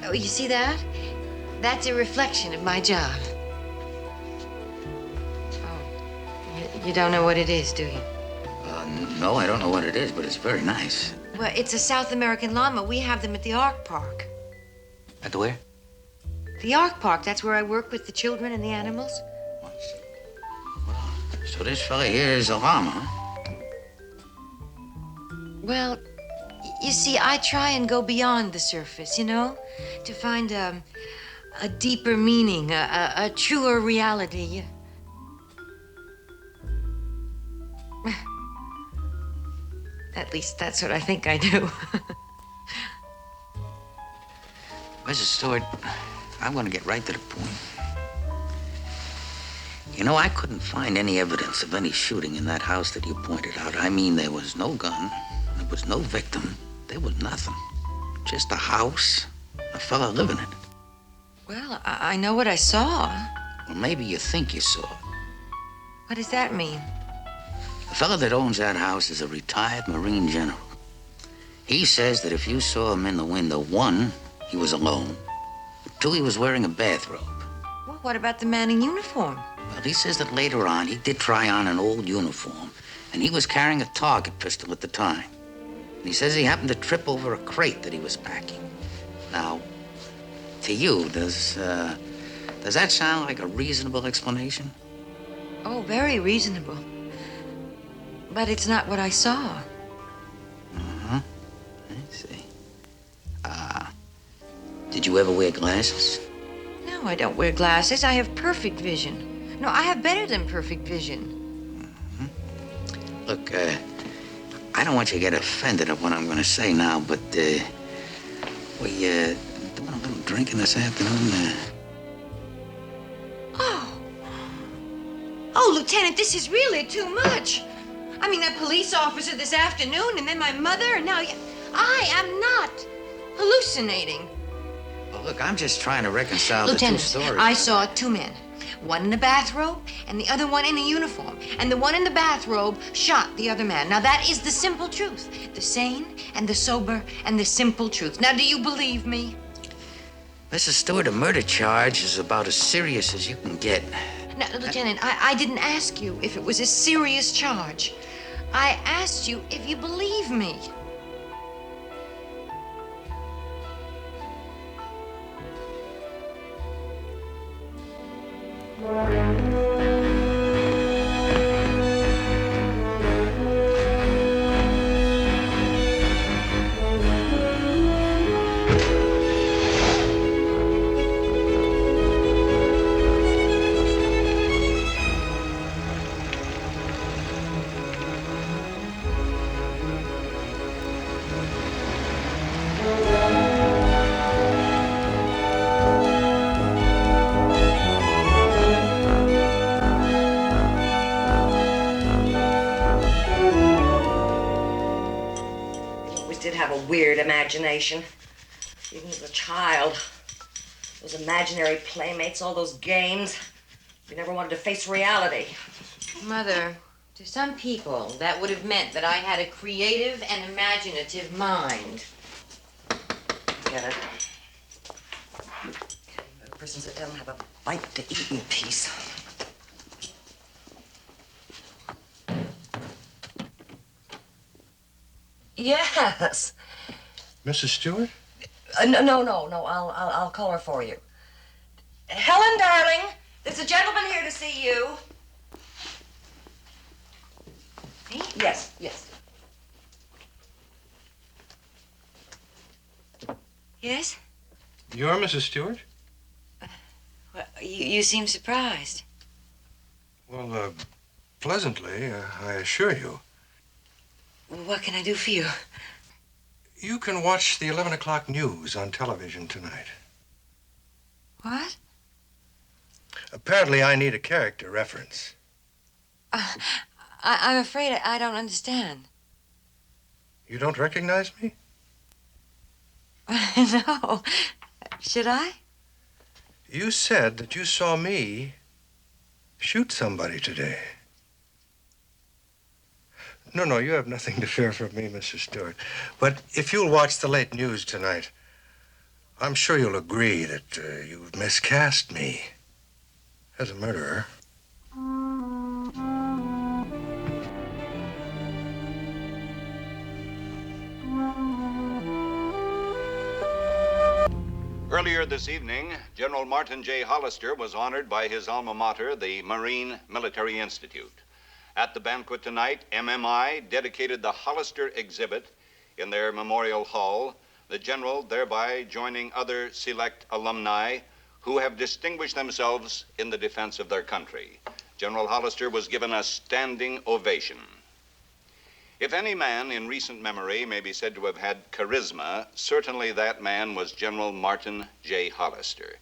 Oh, you see that? That's a reflection of my job. Oh, you don't know what it is, do you? No, I don't know what it is, but it's very nice. Well, it's a South American llama. We have them at the Ark Park. At the where? The Ark Park, that's where I work with the children and the animals. Well, so this fella here is a llama, huh? Well, you see, I try and go beyond the surface, you know, to find a deeper meaning, a truer reality. At least that's what I think I do. Mrs. Stewart, I'm going to get right to the point. You know, I couldn't find any evidence of any shooting in that house that you pointed out. I mean, there was no gun, there was no victim, there was nothing. Just a house, a fella living in it. Well, I know what I saw. Well, maybe you think you saw it. What does that mean? The fella that owns that house is a retired Marine general. He says that if you saw him in the window, 1, he was alone. 2, he was wearing a bathrobe. Well, what about the man in uniform? Well, he says that later on, he did try on an old uniform, and he was carrying a target pistol at the time. And he says he happened to trip over a crate that he was packing. Now, to you, does that sound like a reasonable explanation? Oh, very reasonable. But it's not what I saw. Uh-huh. I see. Did you ever wear glasses? No, I don't wear glasses. I have perfect vision. No, I have better than perfect vision. Mm-hmm. Look, I don't want you to get offended at what I'm going to say now, but, we, doing a little drinking this afternoon? Oh, Lieutenant, this is really too much. I mean, that police officer this afternoon, and then my mother, and now I am not hallucinating. Well, look, I'm just trying to reconcile the two stories. Lieutenant, I saw 2 men. One in a bathrobe, and the other one in a uniform. And the one in the bathrobe shot the other man. Now, that is the simple truth. The sane and the sober and the simple truth. Now, do you believe me? Mrs. Stewart, a murder charge is about as serious as you can get. Now, Lieutenant, I didn't ask you if it was a serious charge. I asked you if you believe me. Weird imagination. Even as a child. Those imaginary playmates, all those games. You never wanted to face reality. Mother, to some people, that would have meant that I had a creative and imaginative mind. Get it? The persons that don't have a bite to eat in peace. Yes. Mrs. Stewart? No. I'll call her for you. Helen, darling, there's a gentleman here to see you. Me? Yes. Yes? You're Mrs. Stewart? Well, you seem surprised. Well, pleasantly, I assure you. What can I do for you? You can watch the 11 o'clock news on television tonight. What? Apparently, I need a character reference. I'm afraid I don't understand. You don't recognize me? No. Should I? You said that you saw me shoot somebody today. No, you have nothing to fear from me, Mrs. Stewart. But if you'll watch the late news tonight, I'm sure you'll agree that you've miscast me as a murderer. Earlier this evening, General Martin J. Hollister was honored by his alma mater, the Marine Military Institute. At the banquet tonight, MMI dedicated the Hollister exhibit in their memorial hall, the general thereby joining other select alumni who have distinguished themselves in the defense of their country. General Hollister was given a standing ovation. If any man in recent memory may be said to have had charisma, certainly that man was General Martin J. Hollister.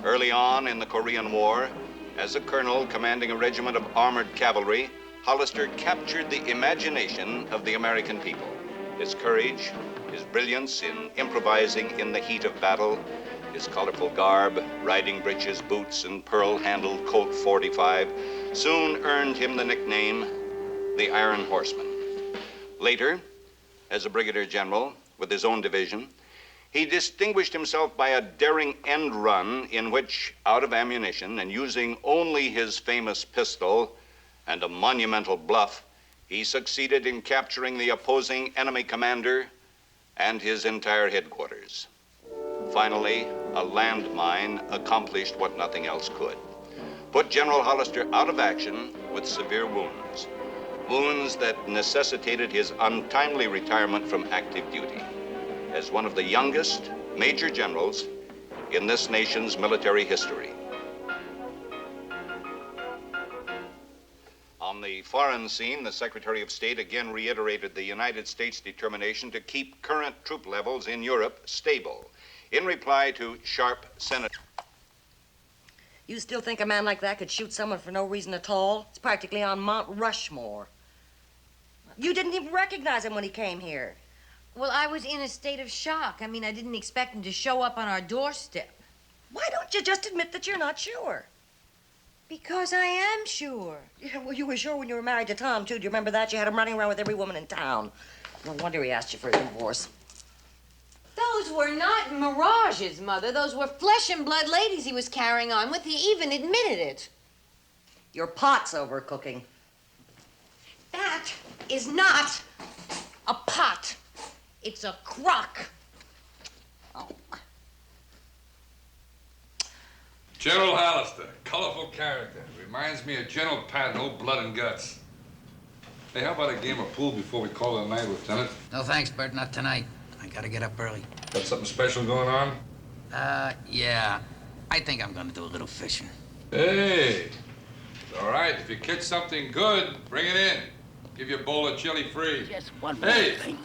Early on in the Korean War, as a colonel commanding a regiment of armored cavalry, Hollister captured the imagination of the American people. His courage, his brilliance in improvising in the heat of battle, his colorful garb, riding breeches, boots, and pearl-handled Colt 45 soon earned him the nickname the Iron Horseman. Later, as a brigadier general with his own division, he distinguished himself by a daring end run in which, out of ammunition and using only his famous pistol and a monumental bluff, he succeeded in capturing the opposing enemy commander and his entire headquarters. Finally, a landmine accomplished what nothing else could. Put General Hollister out of action with severe wounds. Wounds that necessitated his untimely retirement from active duty as one of the youngest major generals in this nation's military history. On the foreign scene, the Secretary of State again reiterated the United States' determination to keep current troop levels in Europe stable in reply to sharp Senate. You still think a man like that could shoot someone for no reason at all? It's practically on Mount Rushmore. You didn't even recognize him when he came here. Well, I was in a state of shock. I mean, I didn't expect him to show up on our doorstep. Why don't you just admit that you're not sure? Because I am sure. Yeah, well, you were sure when you were married to Tom, too. Do you remember that? You had him running around with every woman in town. No wonder he asked you for a divorce. Those were not mirages, Mother. Those were flesh and blood ladies he was carrying on with. He even admitted it. Your pot's overcooking. That is not a pot. It's a crock. Oh. General Hollister, colorful character. Reminds me of General Patton, old blood and guts. Hey, how about a game of pool before we call it a night, Lieutenant? No thanks, Bert, not tonight. I gotta get up early. Got something special going on? Yeah. I think I'm gonna do a little fishing. Hey, all right. If you catch something good, bring it in. Give you a bowl of chili free. Just one more Hey, thing.